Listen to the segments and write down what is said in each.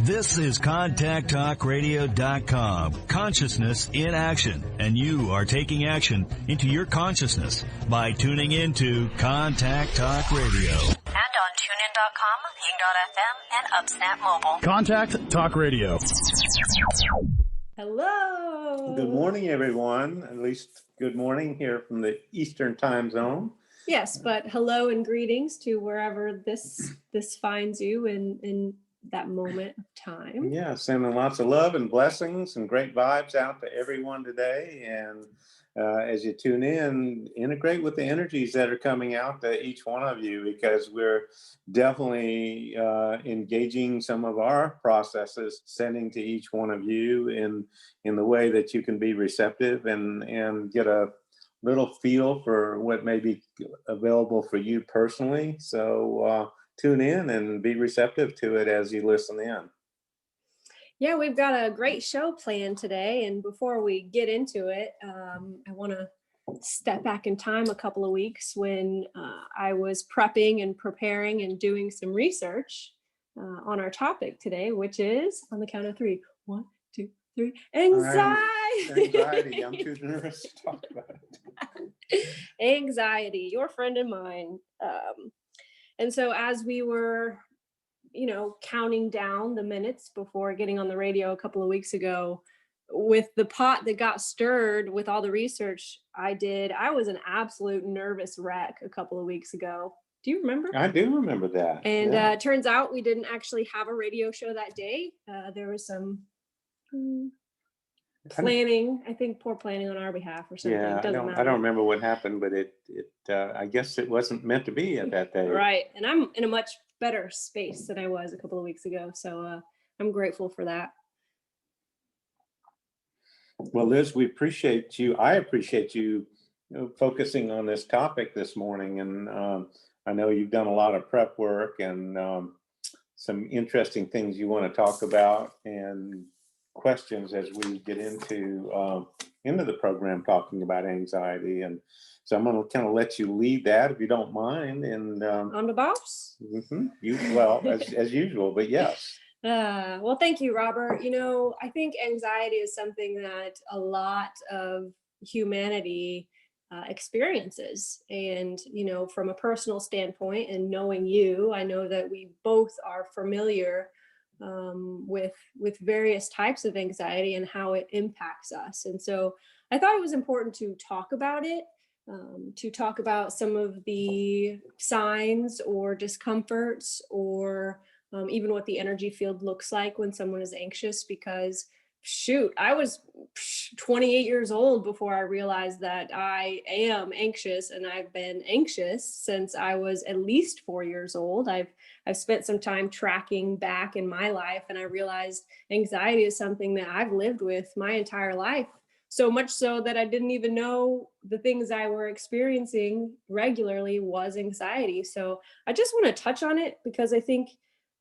This is ContactTalkRadio.com. Consciousness in action. And you are taking action into your consciousness by tuning into Contact Talk Radio. And on TuneIn.com, Ping.fm, and Upsnap Mobile. Contact Talk Radio. Hello. Good morning, everyone. At least good morning here from the Eastern Time Zone. Yes, but hello and greetings to wherever this finds you in that moment of time. Yeah, sending lots of love and blessings and great vibes out to everyone today. And as you tune in, integrate with the energies that are coming out to each one of you, because we're definitely engaging some of our processes, sending to each one of you in the way that you can be receptive and get a little feel for what may be available for you personally. So tune in and be receptive to it as you listen in. Yeah, we've got a great show planned today. And before we get into it, I want to step back in time a couple of weeks when I was prepping and preparing and doing some research on our topic today, which is on the count of three. 1, 2, 3. Anxiety. Anxiety. I'm too nervous to talk about it. Anxiety, your friend and mine. And so as we were, counting down the minutes before getting on the radio a couple of weeks ago, with the pot that got stirred with all the research I was an absolute nervous wreck a couple of weeks ago. Do you remember? I do remember that. And it turns out we didn't actually have a radio show that day. There was some planning, I think poor planning on our behalf or something. Yeah, I don't remember what happened, but it I guess it wasn't meant to be at that day. Right. And I'm in a much better space than I was a couple of weeks ago. So I'm grateful for that. Well, Liz, we appreciate you. I appreciate you, focusing on this topic this morning. And I know you've done a lot of prep work and some interesting things you want to talk about and questions as we get into the program talking about anxiety. And so I'm going to kind of let you lead that if you don't mind. And I'm the boss. As usual, but yes. Well, thank you, Robert. I think anxiety is something that a lot of humanity experiences. And, from a personal standpoint and knowing you, I know that we both are familiar with various types of anxiety and how it impacts us. And so I thought it was important to talk about it, to talk about some of the signs or discomforts or even what the energy field looks like when someone is anxious, because I was 28 years old before I realized that I am anxious, and I've been anxious since I was at least 4 years old. I've spent some time tracking back in my life, and I realized anxiety is something that I've lived with my entire life. So much so that I didn't even know the things I were experiencing regularly was anxiety. So I just want to touch on it because I think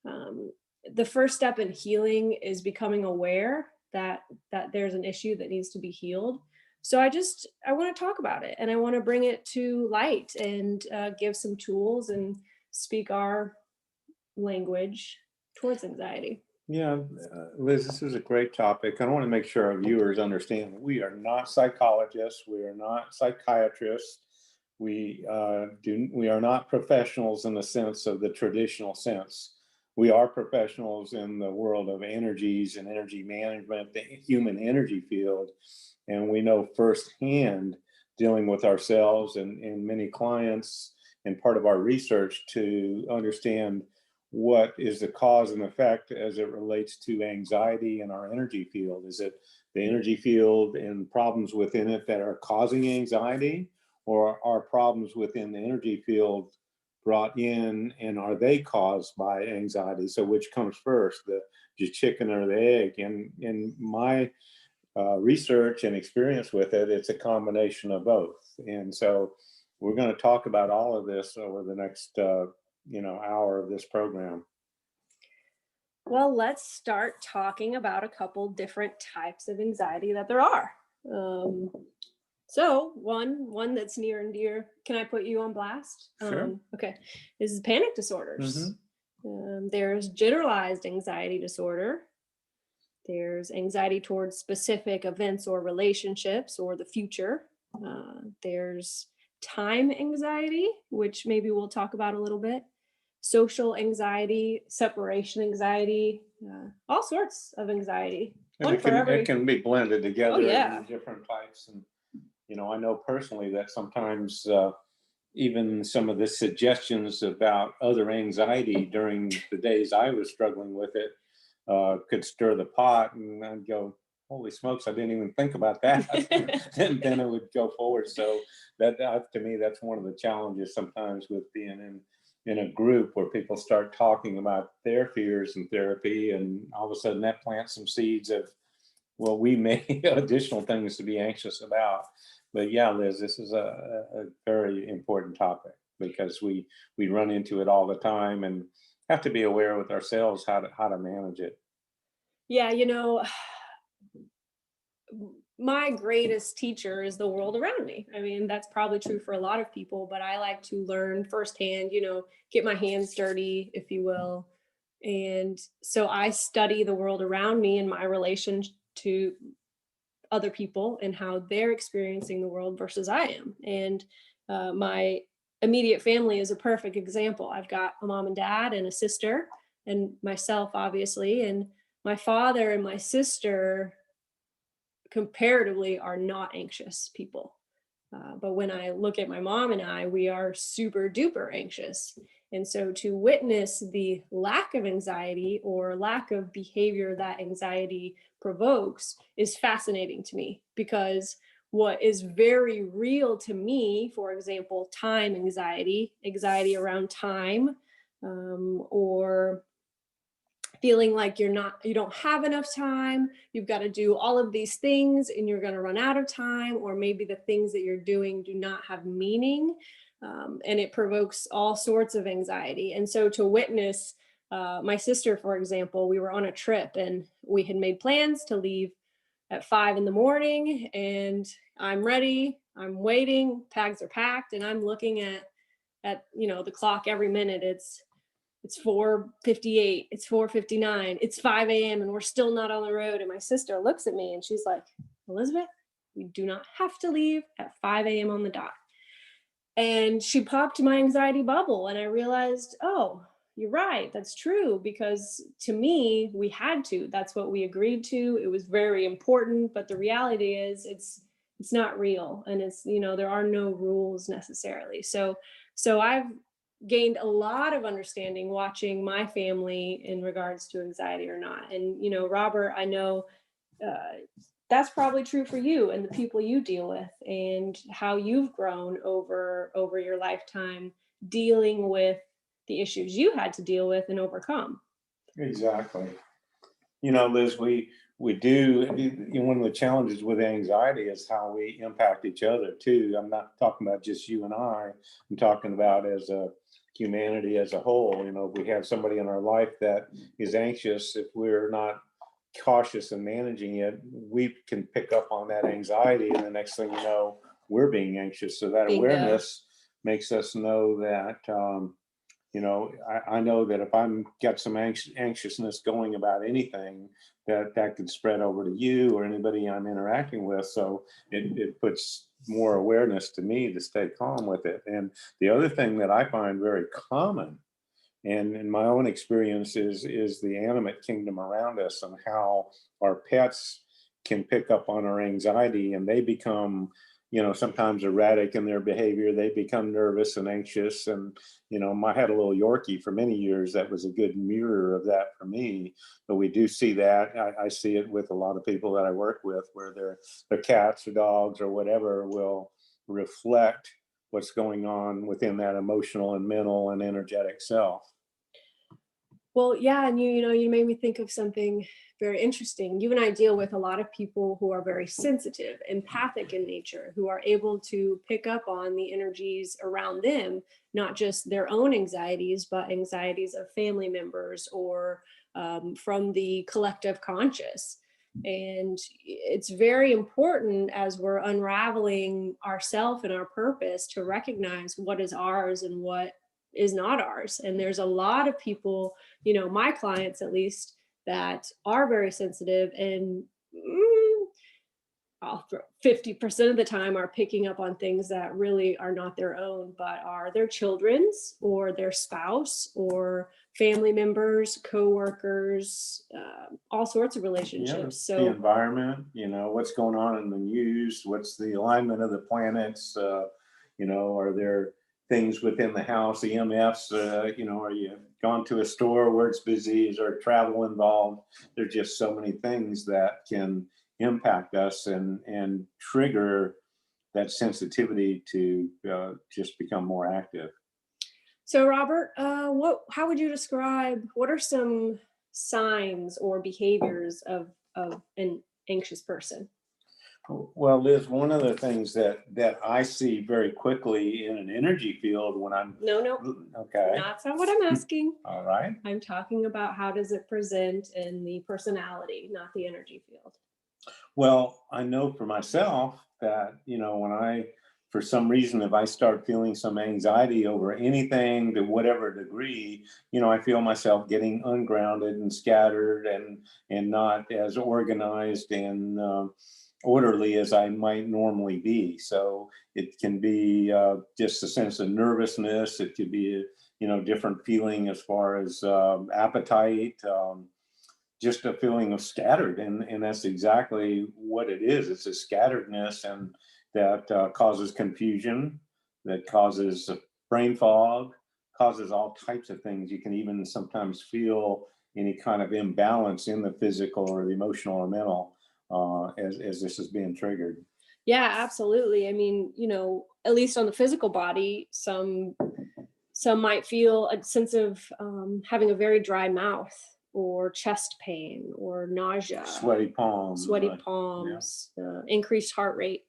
the first step in healing is becoming aware that there's an issue that needs to be healed. So I want to talk about it, and I want to bring it to light and give some tools and speak our language towards anxiety. Yeah, Liz, this is a great topic. I want to make sure our viewers understand we are not psychologists. We are not psychiatrists. We are not professionals in the sense of the traditional sense. We are professionals in the world of energies and energy management, the human energy field. And we know firsthand, dealing with ourselves and many clients and part of our research, to understand what is the cause and effect as it relates to anxiety in our energy field. Is it the energy field and problems within it that are causing anxiety, or are problems within the energy field brought in, and are they caused by anxiety? So which comes first, the chicken or the egg? And in my research and experience with it, it's a combination of both. And so we're going to talk about all of this over the next hour of this program. Well, let's start talking about a couple different types of anxiety that there are. So one that's near and dear, can I put you on blast? Sure. Okay. This is panic disorders. Mm-hmm. There's generalized anxiety disorder. There's anxiety towards specific events or relationships or the future. There's time anxiety, which maybe we'll talk about a little bit. Social anxiety, separation anxiety, all sorts of anxiety. And One for every. it can be blended together yeah. in different types. And, you know, I know personally that sometimes even some of the suggestions about other anxiety during the days I was struggling with it could stir the pot, and I'd go, holy smokes, I didn't even think about that. And then it would go forward. So that to me, that's one of the challenges sometimes with being in a group where people start talking about their fears in therapy, and all of a sudden that plants some seeds of, well, we may additional things to be anxious about. But yeah, Liz, this is a very important topic because we run into it all the time and have to be aware with ourselves how to manage it. Yeah, my greatest teacher is the world around me. I mean, that's probably true for a lot of people, but I like to learn firsthand, get my hands dirty, if you will. And so I study the world around me and my relation to other people and how they're experiencing the world versus I am. And my immediate family is a perfect example. I've got a mom and dad and a sister and myself, obviously. And my father and my sister comparatively are not anxious people. But when I look at my mom and I, we are super duper anxious. And so to witness the lack of anxiety or lack of behavior that anxiety provokes is fascinating to me, because what is very real to me, for example, time anxiety around time, or feeling like you don't have enough time, you've got to do all of these things and you're going to run out of time, or maybe the things that you're doing do not have meaning, and it provokes all sorts of anxiety. And so to witness my sister, for example, we were on a trip and we had made plans to leave at 5 a.m, and I'm ready, I'm waiting, bags are packed, and I'm looking at the clock every minute. It's 4:58, it's 4:59, it's 5 a.m. and we're still not on the road. And my sister looks at me and she's like, Elizabeth, we do not have to leave at 5 a.m. on the dot. And she popped my anxiety bubble. And I realized, oh, you're right. That's true. Because to me, we had to. That's what we agreed to. It was very important. But the reality is it's not real. And there are no rules necessarily. So I've gained a lot of understanding watching my family in regards to anxiety or not. And, Robert, I know that's probably true for you and the people you deal with, and how you've grown over your lifetime dealing with the issues you had to deal with and overcome. Exactly. Liz, we do, one of the challenges with anxiety is how we impact each other too. I'm not talking about just you and I'm talking about as a humanity as a whole. If we have somebody in our life that is anxious, if we're not cautious in managing it, we can pick up on that anxiety, and the next thing you know, we're being anxious. So that awareness makes us know that I know that if I'm got some anxiousness going about anything, that could spread over to you or anybody I'm interacting with. So it puts more awareness to me to stay calm with it. And the other thing that I find very common, and in my own experience, is the animate kingdom around us and how our pets can pick up on our anxiety, and they become sometimes erratic in their behavior. They become nervous and anxious. And, I had a little Yorkie for many years that was a good mirror of that for me. But we do see that. I see it with a lot of people that I work with, where their cats or dogs or whatever will reflect what's going on within that emotional and mental and energetic self. Well, yeah, and you made me think of something very interesting. You and I deal with a lot of people who are very sensitive, empathic in nature, who are able to pick up on the energies around them, not just their own anxieties, but anxieties of family members or from the collective conscious. And it's very important as we're unraveling ourself and our purpose to recognize what is ours and what is not ours. And there's a lot of people, you know, my clients at least, that are very sensitive and 50% of the time are picking up on things that really are not their own, but are their children's or their spouse or family members, coworkers, all sorts of relationships. The So environment, what's going on in the news, what's the alignment of the planets, are there things within the house, EMFs, are you gone to a store where it's busy, is there travel involved? There's just so many things that can impact us and trigger that sensitivity to just become more active. So Robert, how would you describe, what are some signs or behaviors of an anxious person? Well, Liz, one of the things that I see very quickly in an energy field when I'm No, okay, that's not what I'm asking. all right. I'm talking about how does it present in the personality, not the energy field. Well, I know for myself that, when for some reason, if I start feeling some anxiety over anything to whatever degree, I feel myself getting ungrounded and scattered and not as organized and orderly as I might normally be. So it can be just a sense of nervousness. It could be, different feeling as far as appetite, just a feeling of scattered. And that's exactly what it is. It's a scatteredness, and that causes confusion, that causes brain fog, causes all types of things. You can even sometimes feel any kind of imbalance in the physical or the emotional or mental as this is being triggered. Yeah, absolutely. I mean, at least on the physical body, some might feel a sense of having a very dry mouth, or chest pain, or nausea, Sweaty palms, increased heart rate.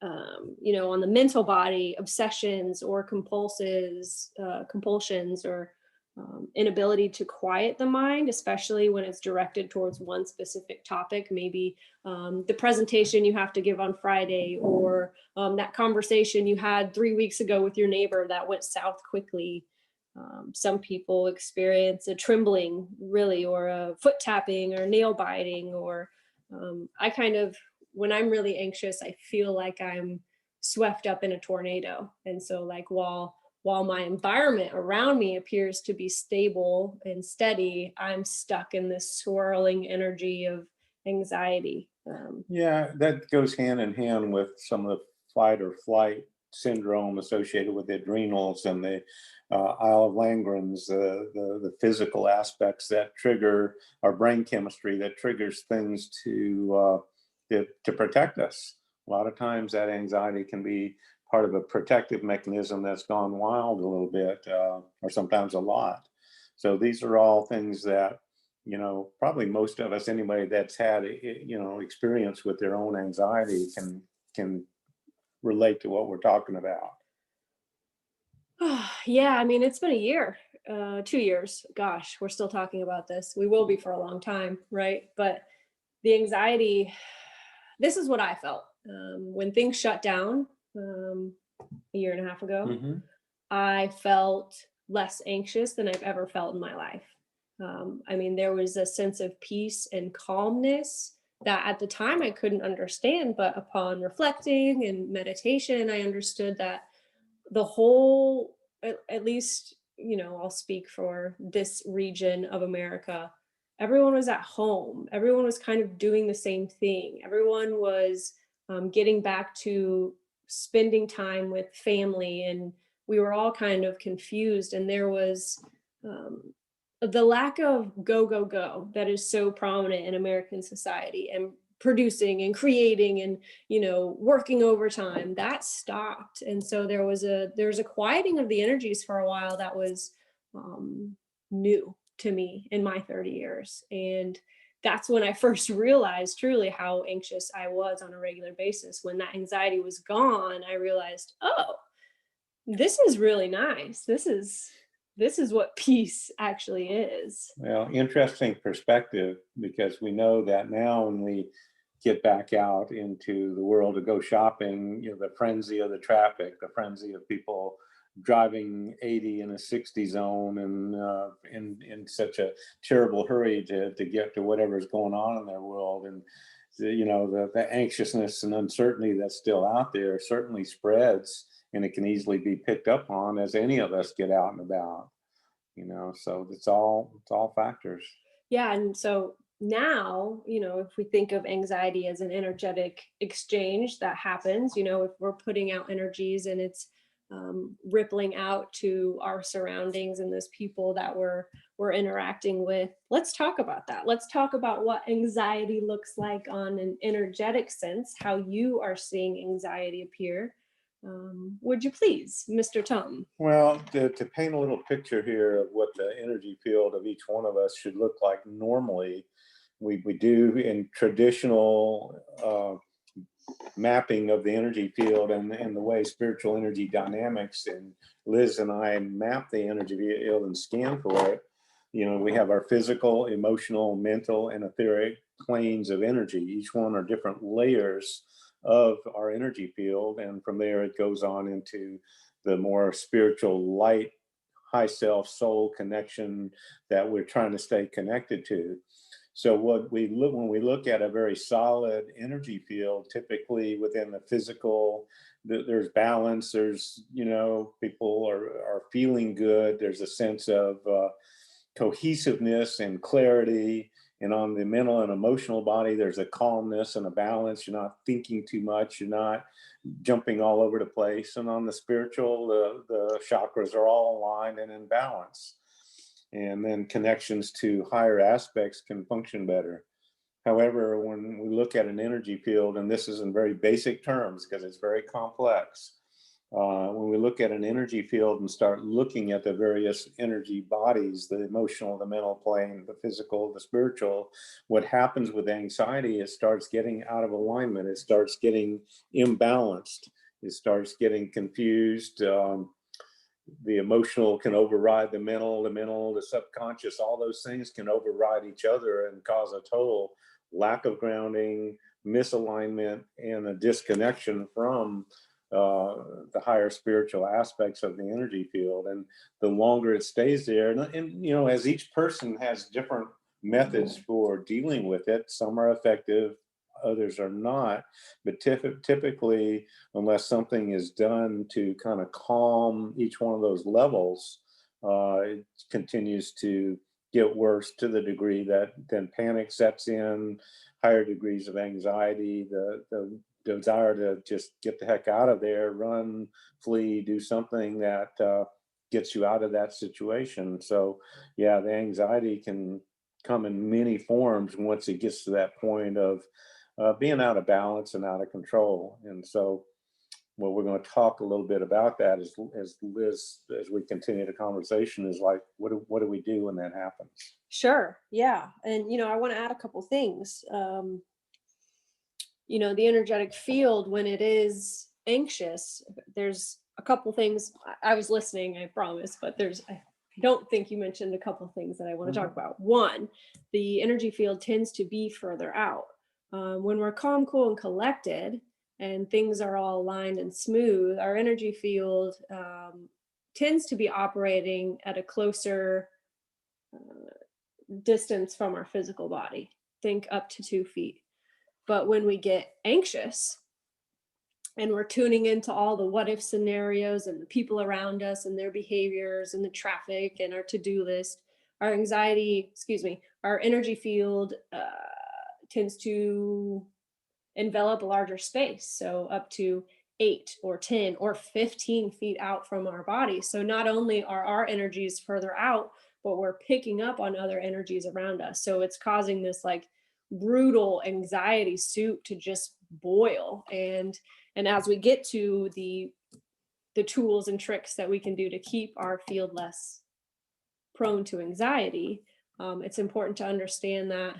On the mental body, obsessions or compulsions, or inability to quiet the mind, especially when it's directed towards one specific topic, maybe the presentation you have to give on Friday, or that conversation you had 3 weeks ago with your neighbor that went south quickly. Some people experience a trembling, really, or a foot tapping, or nail biting, or when I'm really anxious, I feel like I'm swept up in a tornado. And so, like, while my environment around me appears to be stable and steady, I'm stuck in this swirling energy of anxiety. Yeah, that goes hand in hand with some of the fight or flight syndrome associated with the adrenals and the Isle of Langerhans, the physical aspects that trigger our brain chemistry, that triggers things to protect us. A lot of times that anxiety can be part of a protective mechanism that's gone wild a little bit, or sometimes a lot. So these are all things that, probably most of us anyway that's had, experience with their own anxiety can relate to what we're talking about. Yeah, I mean, it's been a year, 2 years. Gosh, we're still talking about this. We will be for a long time, right? But the anxiety, this is what I felt when things shut down a year and a half ago. Mm-hmm. I felt less anxious than I've ever felt in my life. I mean, there was a sense of peace and calmness that at the time I couldn't understand, but upon reflecting and meditation, I understood that the whole, at least, I'll speak for this region of America, everyone was at home. Everyone was kind of doing the same thing. Everyone was getting back to spending time with family, and we were all kind of confused. And there was the lack of go that is so prominent in American society, and producing and creating and working overtime, that stopped. And so there was a quieting of the energies for a while that was new to me in my 30 years. And that's when I first realized truly how anxious I was on a regular basis. When that anxiety was gone, I realized, oh, this is really nice. This is what peace actually is. Well, interesting perspective, because we know that now when we get back out into the world to go shopping, the frenzy of the traffic, the frenzy of people driving 80 in a 60 zone and in such a terrible hurry to get to whatever's going on in their world. And the anxiousness and uncertainty that's still out there certainly spreads, and it can easily be picked up on as any of us get out and about. So it's all factors. Yeah. And so now, if we think of anxiety as an energetic exchange that happens, if we're putting out energies and it's rippling out to our surroundings and those people that we're interacting with, let's talk about that. Let's talk about what anxiety looks like on an energetic sense, how you are seeing anxiety appear. Would you please, Mr. Tom? Well, to paint a little picture here of what the energy field of each one of us should look like normally, we do in traditional mapping of the energy field and the way spiritual energy dynamics, and Liz and I map the energy field and scan for it. We have our physical, emotional, mental, and etheric planes of energy. Each one are different layers of our energy field, and from there it goes on into the more spiritual, light, high self, soul connection that we're trying to stay connected to. So when we look at a very solid energy field, typically within the physical, there's balance. There's people are feeling good. There's a sense of cohesiveness and clarity. And on the mental and emotional body, there's a calmness and a balance. You're not thinking too much. You're not jumping all over the place. And on the spiritual, the chakras are all aligned and in balance. And then connections to higher aspects can function better. However, when we look at an energy field, and this is in very basic terms because it's very complex, when we look at an energy field and start looking at the various energy bodies, the emotional, the mental plane, the physical, the spiritual, what happens with anxiety, it starts getting out of alignment. It starts getting imbalanced. It starts getting confused. The emotional can override the mental, the subconscious. All those things can override each other and cause a total lack of grounding, misalignment, and a disconnection from the higher spiritual aspects of the energy field. And the longer it stays there, and as each person has different methods for dealing with it, some are effective, others are not. But typically, unless something is done to kind of calm each one of those levels, it continues to get worse to the degree that then panic sets in, higher degrees of anxiety, the desire to just get the heck out of there, run, flee, do something that gets you out of that situation. So yeah, the anxiety can come in many forms once it gets to that point of being out of balance and out of control. And so what we're going to talk a little bit about that is, as Liz, as we continue the conversation, is like, what do we do when that happens? Sure. Yeah. And, I want to add a couple things. The energetic field, when it is anxious, there's a couple things. I was listening, I promise, but I don't think you mentioned a couple things that I want to talk about. One, the energy field tends to be further out. When we're calm, cool, and collected, and things are all aligned and smooth, our energy field tends to be operating at a closer distance from our physical body. Think up to 2 feet. But when we get anxious and we're tuning into all the what if scenarios and the people around us and their behaviors and the traffic and our to-do list, our energy field tends to envelop a larger space. So up to 8 or 10 or 15 feet out from our body. So not only are our energies further out, but we're picking up on other energies around us. So it's causing this like brutal anxiety soup to just boil. And as we get to the tools and tricks that we can do to keep our field less prone to anxiety, it's important to understand that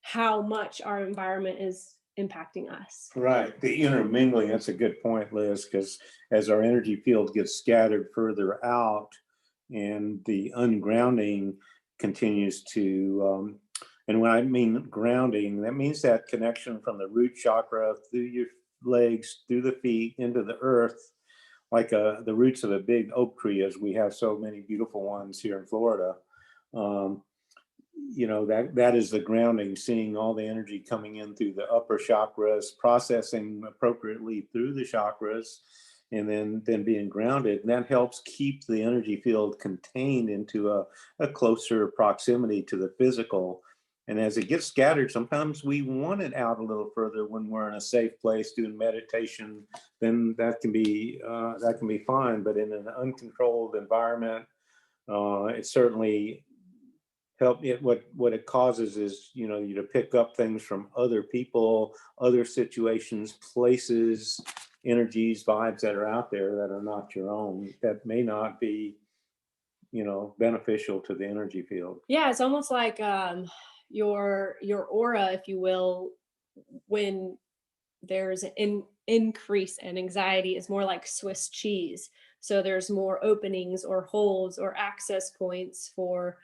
how much our environment is impacting us. Right. The intermingling, that's a good point, Liz, because as our energy field gets scattered further out and the ungrounding continues to, and when I mean grounding, that means that connection from the root chakra through your legs, through the feet, into the earth, like the roots of a big oak tree, as we have so many beautiful ones here in Florida. Um, that is the grounding, seeing all the energy coming in through the upper chakras, processing appropriately through the chakras, and then being grounded. And that helps keep the energy field contained into a closer proximity to the physical. And as it gets scattered, sometimes we want it out a little further when we're in a safe place doing meditation. Then that can be fine. But in an uncontrolled environment, it certainly help it. What it causes is, you to pick up things from other people, other situations, places, energies, vibes that are out there that are not your own, that may not be, beneficial to the energy field. Yeah, it's almost like your aura, if you will, when there's an increase in anxiety, is more like Swiss cheese. So there's more openings or holes or access points for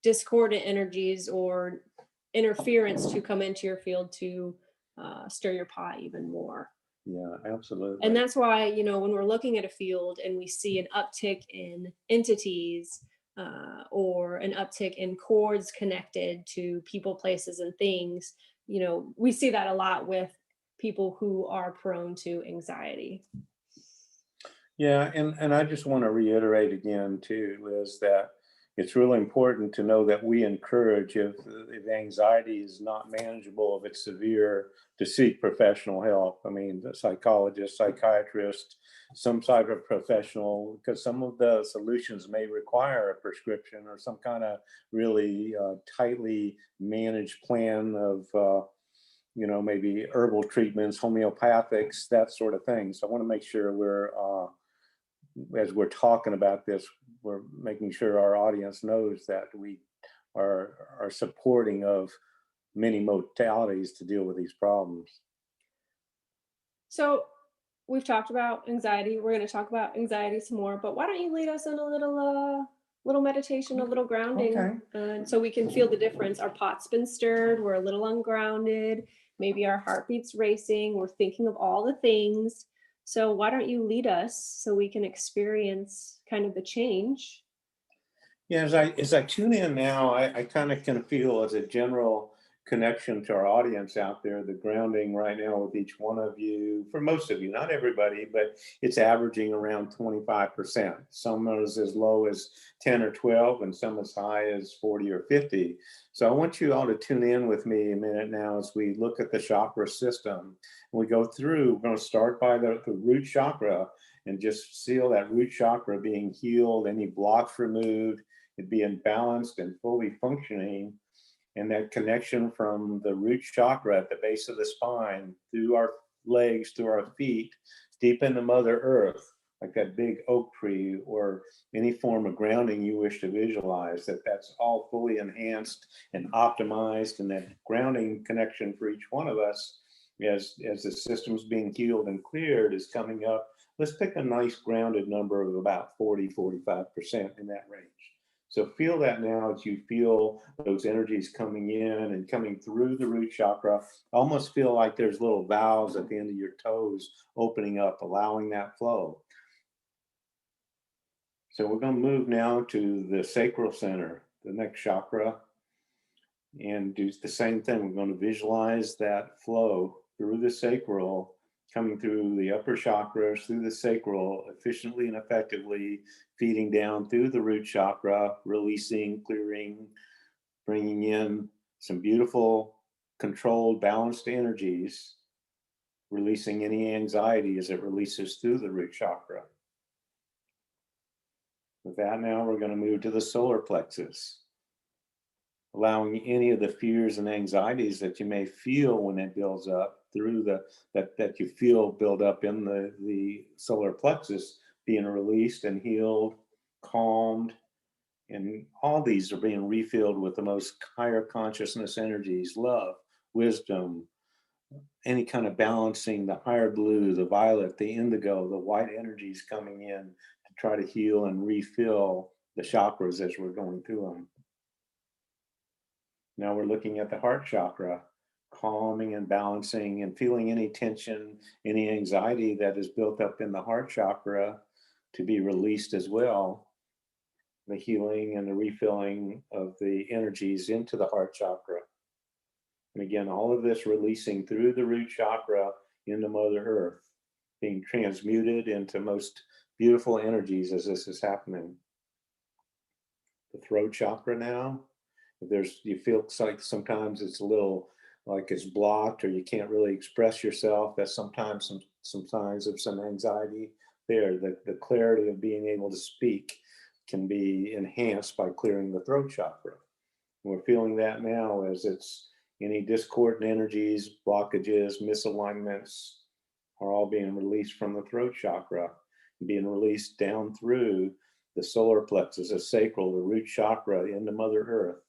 discordant energies or interference to come into your field to stir your pot even more. Yeah, absolutely. And that's why, when we're looking at a field and we see an uptick in entities or an uptick in cords connected to people, places, and things, we see that a lot with people who are prone to anxiety. Yeah, and I just want to reiterate again too, is that it's really important to know that we encourage, if anxiety is not manageable, if it's severe, to seek professional help. I mean, the psychologist, psychiatrist, some type of professional, because some of the solutions may require a prescription or some kind of really tightly managed plan of maybe herbal treatments, homeopathics, that sort of thing. So I want to make sure as we're talking about this, we're making sure our audience knows that we are supporting of many modalities to deal with these problems. So we've talked about anxiety. We're going to talk about anxiety some more, but why don't you lead us in a little meditation, a little grounding, Okay. so we can feel the difference. Our pot's been stirred. We're a little ungrounded. Maybe our heartbeat's racing. We're thinking of all the things. So why don't you lead us so we can experience kind of the change? Yeah, as I tune in now, I kind of can feel, as a general connection to our audience out there, the grounding right now with each one of you, for most of you, not everybody, but it's averaging around 25%. Some are as low as 10 or 12, and some as high as 40 or 50. So I want you all to tune in with me a minute now as we look at the chakra system. We go through, we're going to start by the root chakra and just feel that root chakra being healed, any blocks removed, it being balanced and fully functioning. And that connection from the root chakra at the base of the spine, through our legs, through our feet, deep into Mother Earth, like that big oak tree, or any form of grounding you wish to visualize, that's all fully enhanced and optimized. And that grounding connection for each one of us, as the system's being healed and cleared, is coming up. Let's pick a nice grounded number of about 40, 45% in that range. So feel that now, as you feel those energies coming in and coming through the root chakra. Almost feel like there's little valves at the end of your toes opening up, allowing that flow. So we're going to move now to the sacral center, the next chakra, and do the same thing. We're going to visualize that flow through the sacral, coming through the upper chakras, through the sacral, efficiently and effectively, feeding down through the root chakra, releasing, clearing, bringing in some beautiful, controlled, balanced energies, releasing any anxiety as it releases through the root chakra. With that, now we're going to move to the solar plexus, allowing any of the fears and anxieties that you may feel when it builds up through that you feel build up in the solar plexus, being released and healed, calmed, and all these are being refilled with the most higher consciousness energies: love, wisdom, any kind of balancing, the higher blue, the violet, the indigo, the white energies coming in to try to heal and refill the chakras as we're going through them. Now we're looking at the heart chakra, calming and balancing and feeling any tension, any anxiety that is built up in the heart chakra to be released as well. The healing and the refilling of the energies into the heart chakra. And again, all of this releasing through the root chakra into Mother Earth, being transmuted into most beautiful energies as this is happening. The throat chakra now, if you feel like sometimes it's a little like it's blocked or you can't really express yourself, that's sometimes some signs of some anxiety there. The clarity of being able to speak can be enhanced by clearing the throat chakra. We're feeling that now as it's any discordant energies, blockages, misalignments are all being released from the throat chakra, being released down through the solar plexus, the sacral, the root chakra into Mother Earth.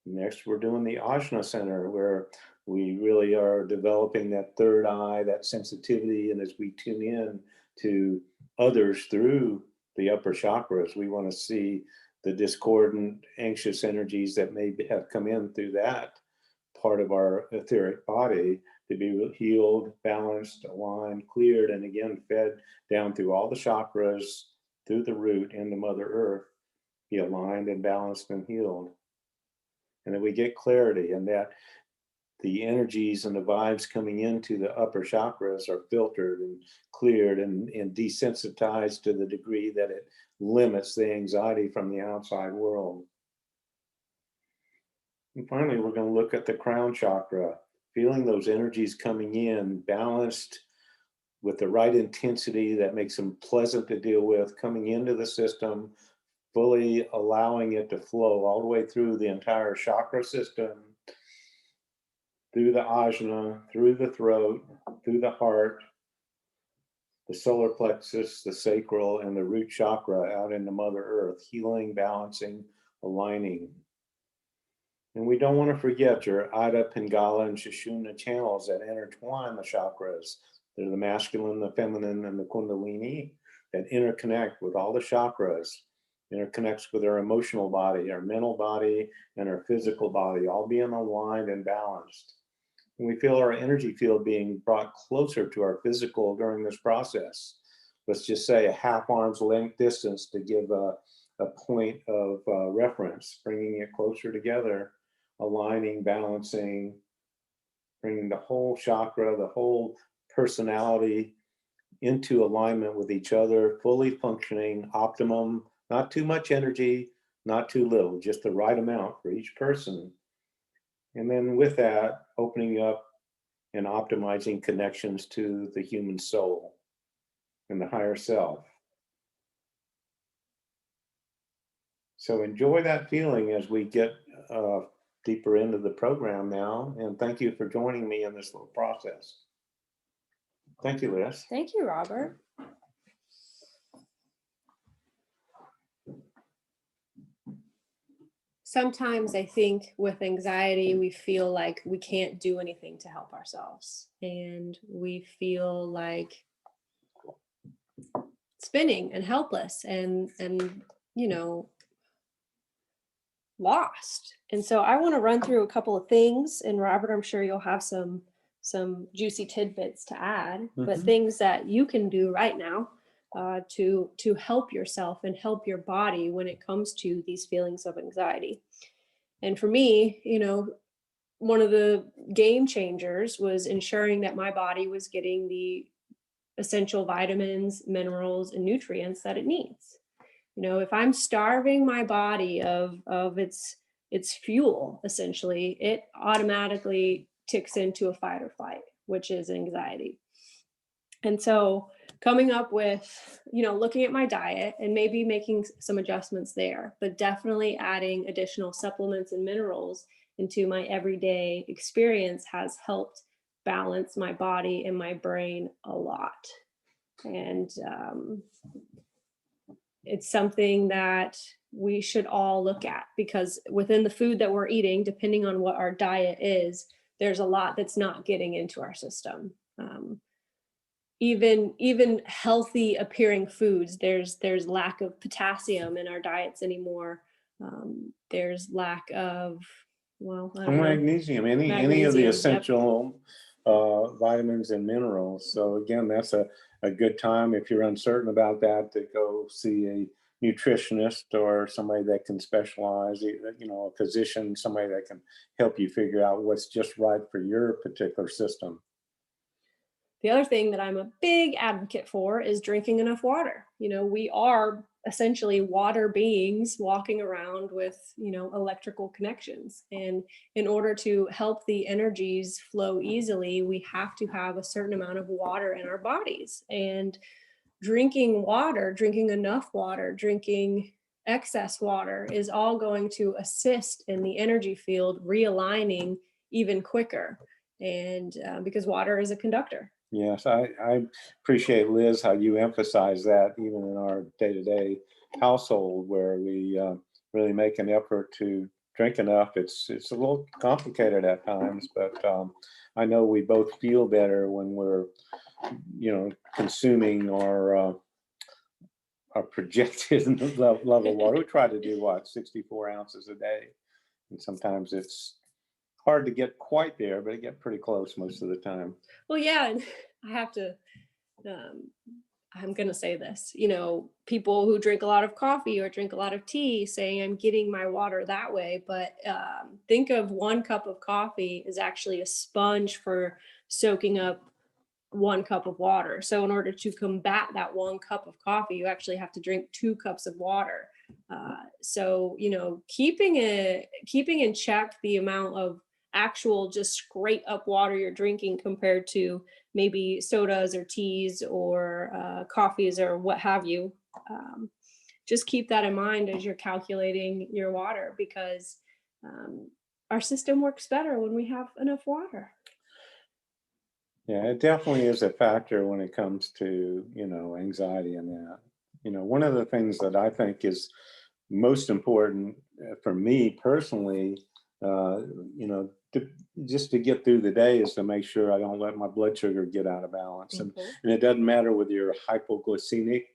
Next, we're doing the Ajna Center, where we really are developing that third eye, that sensitivity, and as we tune in to others through the upper chakras, we want to see the discordant, anxious energies that may have come in through that part of our etheric body to be healed, balanced, aligned, cleared, and again fed down through all the chakras, through the root into Mother Earth, be aligned and balanced and healed. And then we get clarity, and that the energies and the vibes coming into the upper chakras are filtered and cleared and desensitized to the degree that it limits the anxiety from the outside world. And finally, we're going to look at the crown chakra, feeling those energies coming in, balanced with the right intensity that makes them pleasant to deal with, coming into the system, fully allowing it to flow all the way through the entire chakra system, through the ajna, through the throat, through the heart, the solar plexus, the sacral, and the root chakra out into Mother Earth, healing, balancing, aligning. And we don't want to forget your Adha, Pingala, and Sushumna channels that intertwine the chakras. They're the masculine, the feminine, and the Kundalini that interconnect with all the chakras, interconnects with our emotional body, our mental body, and our physical body, all being aligned and balanced. And we feel our energy field being brought closer to our physical during this process. Let's just say a half arm's length distance to give a point of reference, bringing it closer together, aligning, balancing, bringing the whole chakra, the whole personality into alignment with each other, fully functioning, optimum, not too much energy, not too little, just the right amount for each person. And then with that, opening up and optimizing connections to the human soul and the higher self. So enjoy that feeling as we get deeper into the program now. And thank you for joining me in this little process. Thank you, Liz. Thank you, Robert. Sometimes I think with anxiety, we feel like we can't do anything to help ourselves. And we feel like spinning and helpless and lost. And so I want to run through a couple of things. And Robert, I'm sure you'll have some juicy tidbits to add, but things that you can do right now to help yourself and help your body when it comes to these feelings of anxiety. And for me, one of the game changers was ensuring that my body was getting the essential vitamins, minerals, and nutrients that it needs. If I'm starving my body of its fuel, essentially, it automatically ticks into a fight or flight, which is anxiety. And so coming up with, looking at my diet and maybe making some adjustments there, but definitely adding additional supplements and minerals into my everyday experience has helped balance my body and my brain a lot. And it's something that we should all look at, because within the food that we're eating, depending on what our diet is, there's a lot that's not getting into our system. Even healthy appearing foods, there's lack of potassium in our diets anymore. There's lack of well, I And don't know. magnesium, any of the Magnesium, yep. essential vitamins and minerals. So again, that's a good time if you're uncertain about that to go see a nutritionist or somebody that can specialize, a physician, somebody that can help you figure out what's just right for your particular system. The other thing that I'm a big advocate for is drinking enough water. We are essentially water beings walking around with, electrical connections. And in order to help the energies flow easily, we have to have a certain amount of water in our bodies. And drinking water, drinking enough water, drinking excess water is all going to assist in the energy field realigning even quicker. And because water is a conductor. Yes, I appreciate, Liz, how you emphasize that even in our day-to-day household where we really make an effort to drink enough. It's a little complicated at times, but I know we both feel better when we're, consuming our projected level of water. We try to do 64 ounces a day, and sometimes it's hard to get quite there, but it get pretty close most of the time. Well, yeah, and I have to, I'm going to say this, people who drink a lot of coffee or drink a lot of tea saying I'm getting my water that way. But think of 1 cup of coffee is actually a sponge for soaking up 1 cup of water. So in order to combat that 1 cup of coffee, you actually have to drink 2 cups of water. So, keeping in check the amount of actual just straight up water you're drinking compared to maybe sodas or teas or coffees or what have you. Just keep that in mind as you're calculating your water, because our system works better when we have enough water. Yeah, it definitely is a factor when it comes to, anxiety and that. One of the things that I think is most important for me personally, just to get through the day is to make sure I don't let my blood sugar get out of balance. And it doesn't matter whether you're glycemic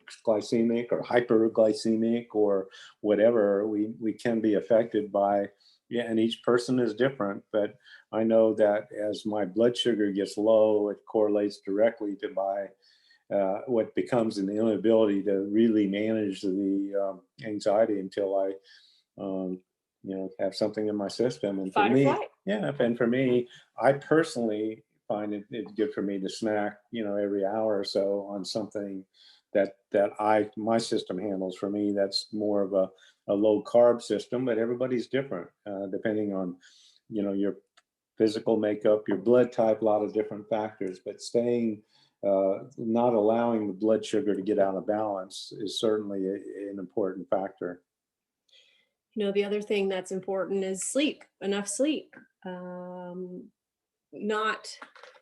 or hyperglycemic or whatever, we can be affected by, and each person is different. But I know that as my blood sugar gets low, it correlates directly to what becomes an inability to really manage the anxiety until I have something in my system. And for me, I personally find it's good for me to snack, every hour or so on something that my system handles. For me, that's more of a low carb system, but everybody's different, depending on, your physical makeup, your blood type, a lot of different factors, but not allowing the blood sugar to get out of balance is certainly an important factor. The other thing that's important is sleep, enough sleep.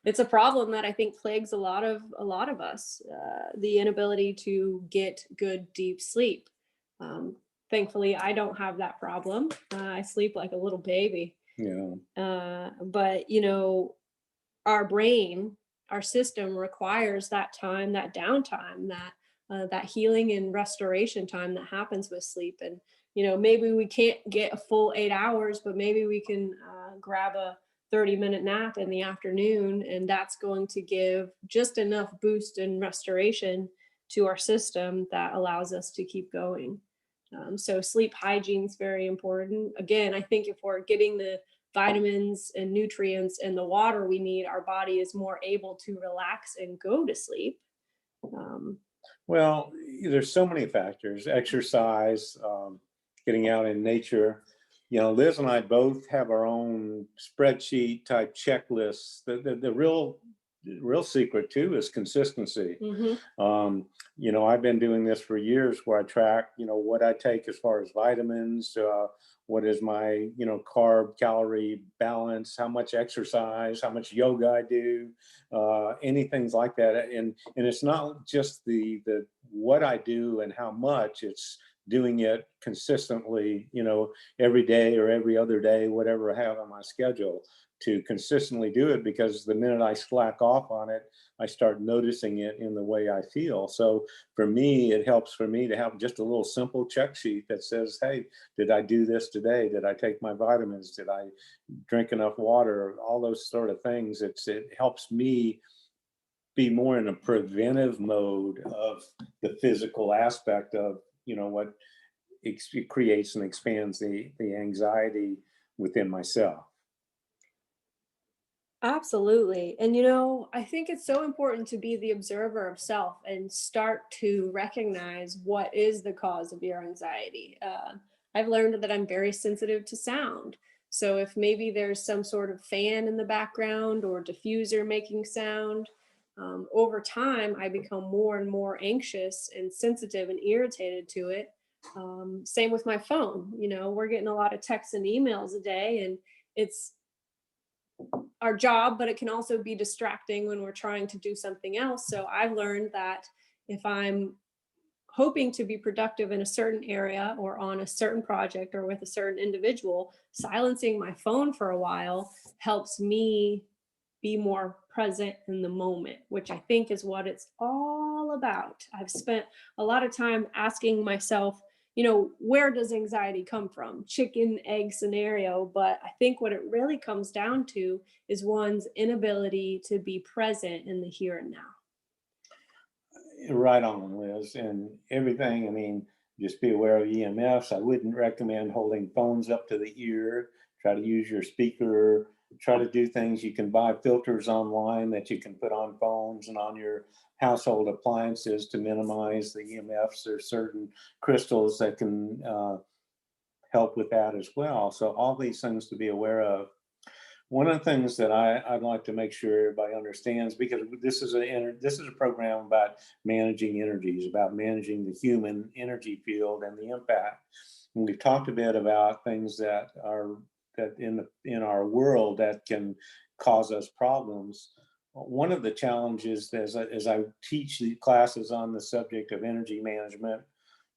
It's a problem that I think plagues a lot of us, the inability to get good, deep sleep. Thankfully, I don't have that problem. I sleep like a little baby. Yeah. But, our brain, our system requires that time, that downtime, that healing and restoration time that happens with sleep. And maybe we can't get a full 8 hours, but maybe we can grab a 30-minute nap in the afternoon, and that's going to give just enough boost and restoration to our system that allows us to keep going. So sleep hygiene is very important. Again, I think if we're getting the vitamins and nutrients and the water we need, our body is more able to relax and go to sleep. Well, there's so many factors: exercise, getting out in nature. Liz and I both have our own spreadsheet type checklists. The real secret too is consistency. I've been doing this for years, where I track, what I take as far as vitamins, what is my, carb calorie balance, how much exercise, how much yoga I do, anything like that. And it's not just the what I do and how much, it's doing it consistently, every day or every other day, whatever I have on my schedule, to consistently do it, because the minute I slack off on it, I start noticing it in the way I feel. So for me, it helps for me to have just a little simple check sheet that says, hey, did I do this today? Did I take my vitamins? Did I drink enough water? All those sort of things. It helps me be more in a preventive mode of the physical aspect of, what it creates and expands the anxiety within myself. Absolutely. And I think it's so important to be the observer of self and start to recognize what is the cause of your anxiety. I've learned that I'm very sensitive to sound. So if maybe there's some sort of fan in the background or diffuser making sound, over time, I become more and more anxious and sensitive and irritated to it. Same with my phone. We're getting a lot of texts and emails a day, and it's our job, but it can also be distracting when we're trying to do something else. So I've learned that if I'm hoping to be productive in a certain area or on a certain project or with a certain individual, silencing my phone for a while helps me be more present in the moment, which I think is what it's all about. I've spent a lot of time asking myself, where does anxiety come from? Chicken, egg scenario. But I think what it really comes down to is one's inability to be present in the here and now. Right on, Liz. And everything, just be aware of EMFs. I wouldn't recommend holding phones up to the ear. Try to use your speaker. Try to do things. You can buy filters online that you can put on phones and on your household appliances to minimize the EMFs. There's certain crystals that can help with that as well. So all these things to be aware of. One of the things that I'd like to make sure everybody understands, because this is a program about managing energies, about managing the human energy field and the impact. And we've talked a bit about things that in our world that can cause us problems. One of the challenges as I teach the classes on the subject of energy management,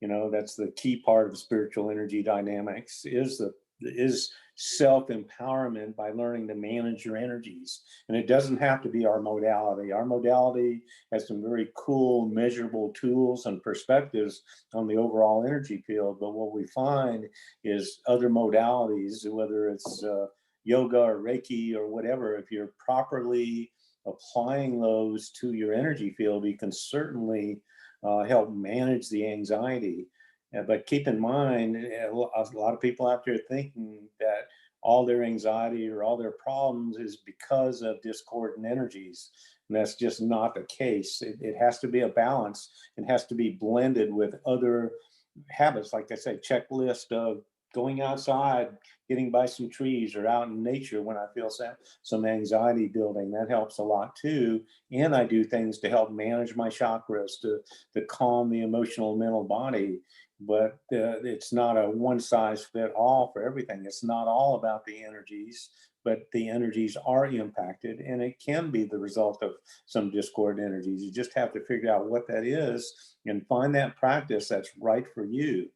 that's the key part of spiritual energy dynamics, is self-empowerment by learning to manage your energies. And it doesn't have to be our modality. Our modality has some very cool measurable tools and perspectives on the overall energy field. But what we find is other modalities, whether it's yoga or Reiki or whatever, if you're properly applying those to your energy field, you can certainly help manage the anxiety. But keep in mind, a lot of people out there thinking that all their anxiety or all their problems is because of discordant energies. And that's just not the case. It has to be a balance. It has to be blended with other habits, like I said, checklist of going outside, getting by some trees or out in nature when I feel some anxiety building. That helps a lot too. And I do things to help manage my chakras, to calm the emotional mental body. But it's not a one size fit all for everything. It's not all about the energies, but the energies are impacted, and it can be the result of some discordant energies. You just have to figure out what that is and find that practice that's right for you.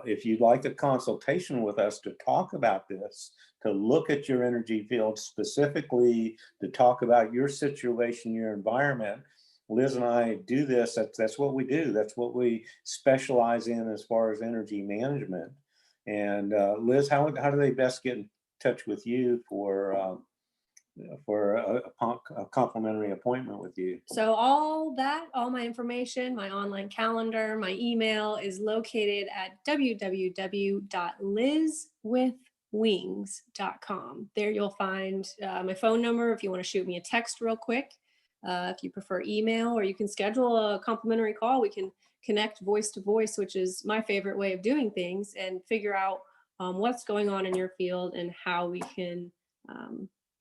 If you'd like a consultation with us to talk about this, to look at your energy field specifically, to talk about your situation, your environment, Liz and I do this. That's what we do. That's what we specialize in as far as energy management. And Liz, how do they best get in touch with you for a complimentary appointment with you? So all my information, my online calendar, my email is located at www.lizwithwings.com. There you'll find my phone number if you want to shoot me a text real quick. If you prefer email, or you can schedule a complimentary call. We can connect voice to voice, which is my favorite way of doing things, and figure out what's going on in your field and how we can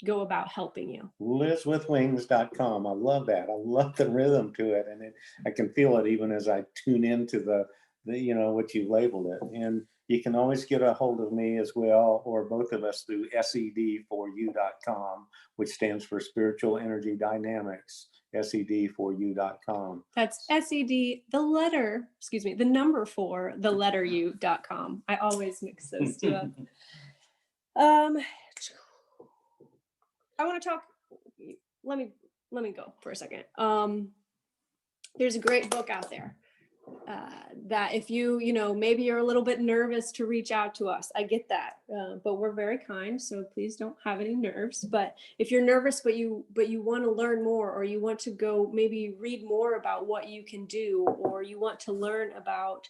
go about helping you. LizWithWings.com. I love that. I love the rhythm to it, and I can feel it even as I tune into the what you labeled it. And you can always get a hold of me as well, or both of us, through SED4U.com, which stands for Spiritual Energy Dynamics. SED4U.com. That's SED, the number 4, the letter U.com. I always mix those two up. I want to talk, let me go for a second. There's a great book out there that if maybe you're a little bit nervous to reach out to us. I get that, but we're very kind, so please don't have any nerves. But if you're nervous, but you want to learn more, or you want to go maybe read more about what you can do, or you want to learn about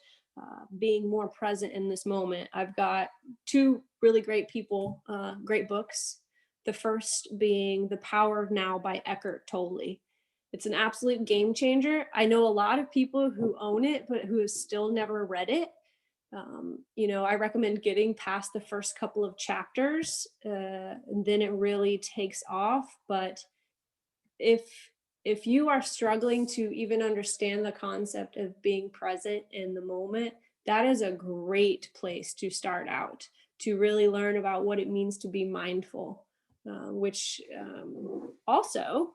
being more present in this moment, I've got 2 really great books. The first being The Power of Now by Eckhart Tolle. It's an absolute game changer. I know a lot of people who own it, but who have still never read it. I recommend getting past the first couple of chapters, and then it really takes off. But if you are struggling to even understand the concept of being present in the moment, that is a great place to start out, to really learn about what it means to be mindful, which also...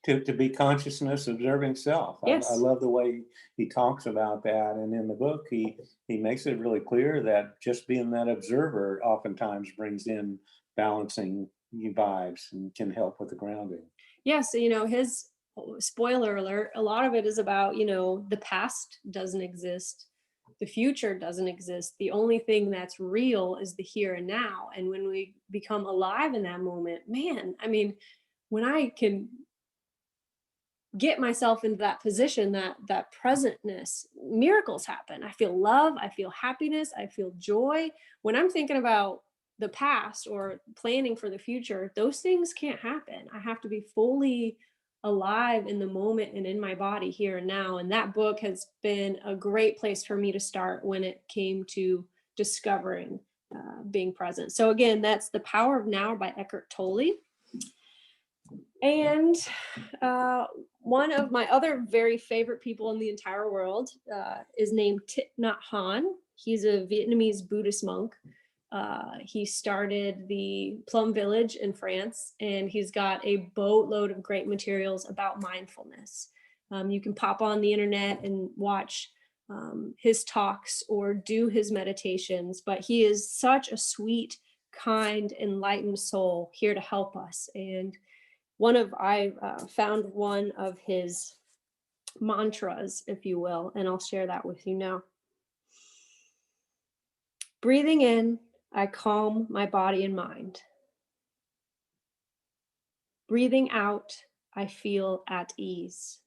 To be consciousness, observing self. Yes. I love the way he talks about that. And in the book, he makes it really clear that just being that observer oftentimes brings in balancing vibes and can help with the grounding. Yes. His spoiler alert, a lot of it is about, the past doesn't exist. The future doesn't exist. The only thing that's real is the here and now. And when we become alive in that moment, man, when I can get myself into that position, that presentness, miracles happen. I feel love, I feel happiness, I feel joy. When I'm thinking about the past or planning for the future, those things can't happen. I have to be fully alive in the moment and in my body here and now. And that book has been a great place for me to start when it came to discovering being present. So again, that's The Power of Now by Eckhart Tolle. And one of my other very favorite people in the entire world is named Thich Nhat Hanh. He's a Vietnamese Buddhist monk. He started the Plum Village in France, and he's got a boatload of great materials about mindfulness. You can pop on the internet and watch his talks or do his meditations, but he is such a sweet, kind, enlightened soul here to help us. And I found one of his mantras, if you will, and I'll share that with you now. Breathing in, I calm my body and mind. Breathing out, I feel at ease.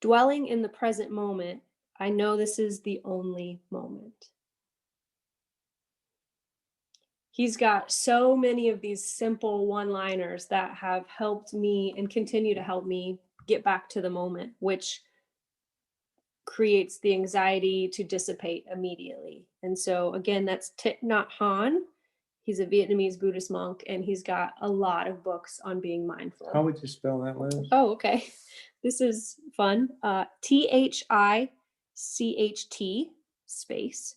Dwelling in the present moment, I know this is the only moment. He's got so many of these simple one-liners that have helped me and continue to help me get back to the moment, which creates the anxiety to dissipate immediately. And so again, that's Thich Nhat Hanh. He's a Vietnamese Buddhist monk, and he's got a lot of books on being mindful. How would you spell that, Liz? Oh, okay. This is fun. THICHT space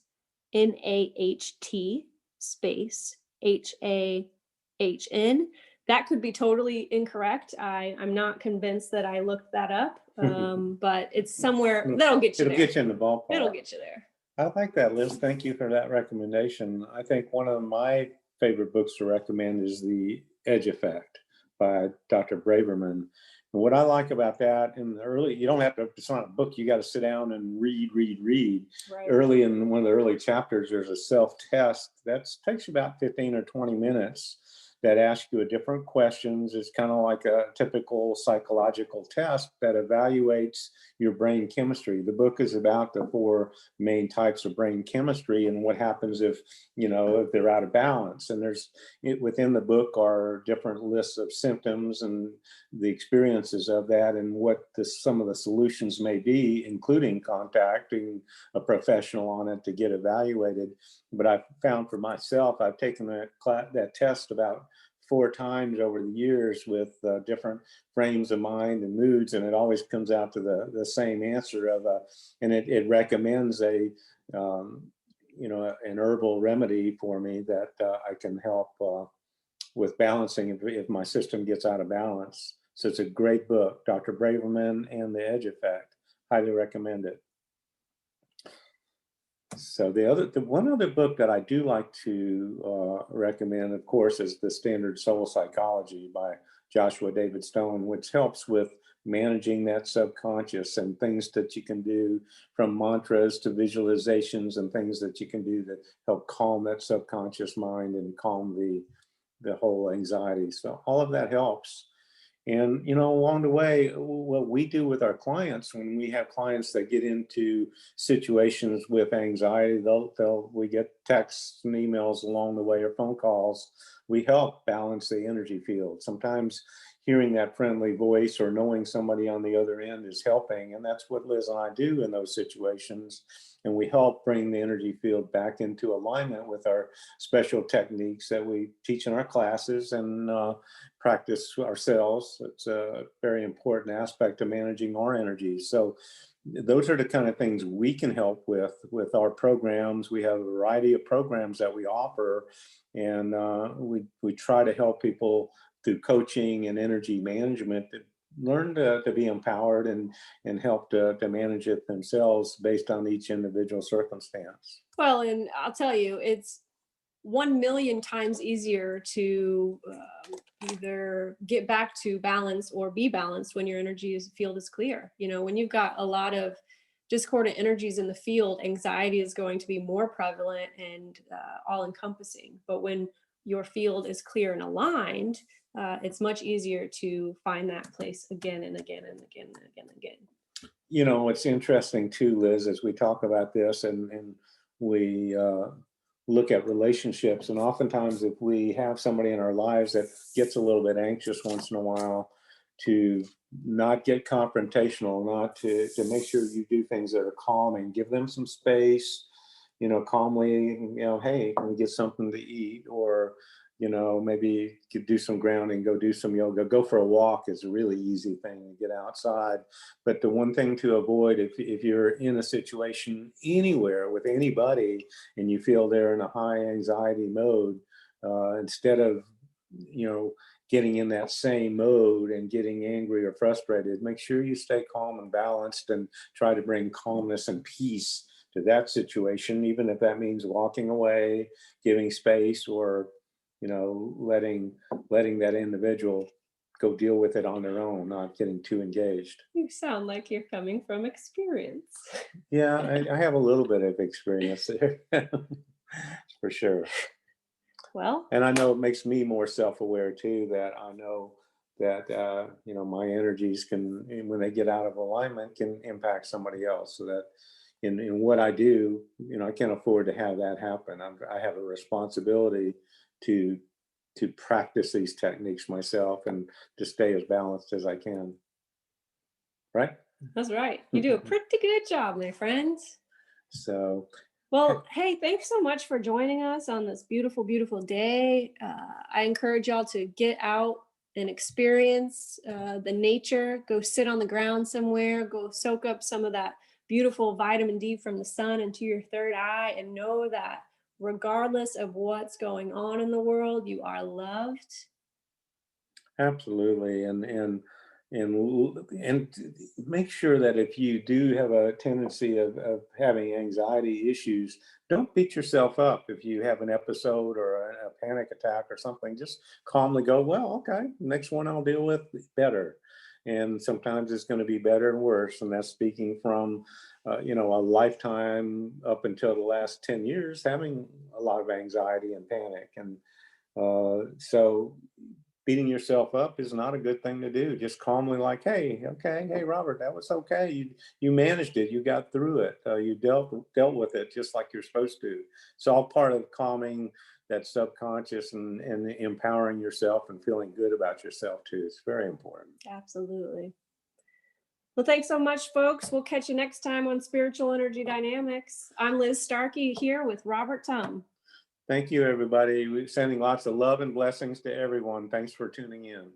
NAHT space HAHN. That could be totally incorrect. I'm not convinced that I looked that up, but it's somewhere that'll get you there. It'll get you in the ballpark. It'll get you there. I like that, Liz. Thank you for that recommendation. I think one of my favorite books to recommend is The Edge Effect by Dr. Braverman. And what I like about that, in the early, you don't have to, it's not a book you got to sit down and read. Right. Early in one of the early chapters, there's a self-test that takes about 15 or 20 minutes that asks you a different questions. It's kind of like a typical psychological test that evaluates your brain chemistry. The book is about the 4 main types of brain chemistry and what happens if they're out of balance. And within the book are different lists of symptoms and the experiences of that, and what some of the solutions may be, including contacting a professional on it to get evaluated. But I've found for myself, I've taken that test about 4 times over the years with different frames of mind and moods, and it always comes out to the same answer and it recommends an herbal remedy for me that I can help with balancing if my system gets out of balance. So it's a great book, Dr. Braverman and the Edge Effect. Highly recommend it. So the one other book that I do like to recommend, of course, is The Standard Soul Psychology by Joshua David Stone, which helps with managing that subconscious and things that you can do, from mantras to visualizations and things that you can do to help calm that subconscious mind and calm the whole anxiety. So all of that helps. And, you know, along the way, what we do with our clients, when we have clients that get into situations with anxiety, we get texts and emails along the way, or phone calls. We help balance the energy field. Sometimes hearing that friendly voice or knowing somebody on the other end is helping. And that's what Liz and I do in those situations. And we help bring the energy field back into alignment with our special techniques that we teach in our classes and practice ourselves. It's a very important aspect of managing our energy. So those are the kind of things we can help with our programs. We have a variety of programs that we offer, and we try to help people through coaching and energy management to learn to be empowered and help to manage it themselves based on each individual circumstance. Well, and I'll tell you, it's 1,000,000 times easier to either get back to balance or be balanced when your field is clear. You know, when you've got a lot of discordant energies in the field, anxiety is going to be more prevalent and all encompassing. But when your field is clear and aligned, it's much easier to find that place again and again and again and again and again. You know, it's interesting too, Liz, as we talk about this and we look at relationships, and oftentimes if we have somebody in our lives that gets a little bit anxious once in a while, to not get confrontational, not to make sure you do things that are calming, give them some space, you know, calmly, you know, hey, can we get something to eat? Or, you know, maybe you could do some grounding, go do some yoga, go for a walk is a really easy thing to get outside. But the one thing to avoid, if you're in a situation anywhere with anybody and you feel they're in a high anxiety mode, instead of, you know, getting in that same mode and getting angry or frustrated, make sure you stay calm and balanced and try to bring calmness and peace to that situation, even if that means walking away, giving space, or, you know, letting that individual go deal with it on their own, not getting too engaged. You sound like you're coming from experience. Yeah, I have a little bit of experience there, for sure. Well, And I know it makes me more self-aware too, that I know that, you know, my energies can, when they get out of alignment, can impact somebody else. So that in what I do, you know, I can't afford to have that happen. I have a responsibility to practice these techniques myself and to stay as balanced as I can. Right? that's right. You do a pretty good job, my friends. So, Well, hey, thanks so much for joining us on this beautiful, beautiful day. I encourage y'all to get out and experience the nature, go sit on the ground somewhere, go soak up some of that beautiful vitamin D from the sun into your third eye, and know that regardless of what's going on in the world, you are loved. absolutely. And make sure that if you do have a tendency of having anxiety issues, don't beat yourself up. If you have an episode or a panic attack or something, just calmly go, well, okay, next one I'll deal with better. And sometimes it's going to be better and worse. And that's speaking from, you know, a lifetime up until the last 10 years, having a lot of anxiety and panic. And so beating yourself up is not a good thing to do. Just calmly, like, hey, okay, hey, Robert, that was okay. You managed it. You got through it. You dealt with it just like you're supposed to. It's all part of calming that subconscious and empowering yourself and feeling good about yourself too. It's very important. Absolutely. Well, thanks so much, folks. We'll catch you next time on Spiritual Energy Dynamics. I'm Liz Starkey here with Robert Tum. Thank you, everybody. We're sending lots of love and blessings to everyone. Thanks for tuning in.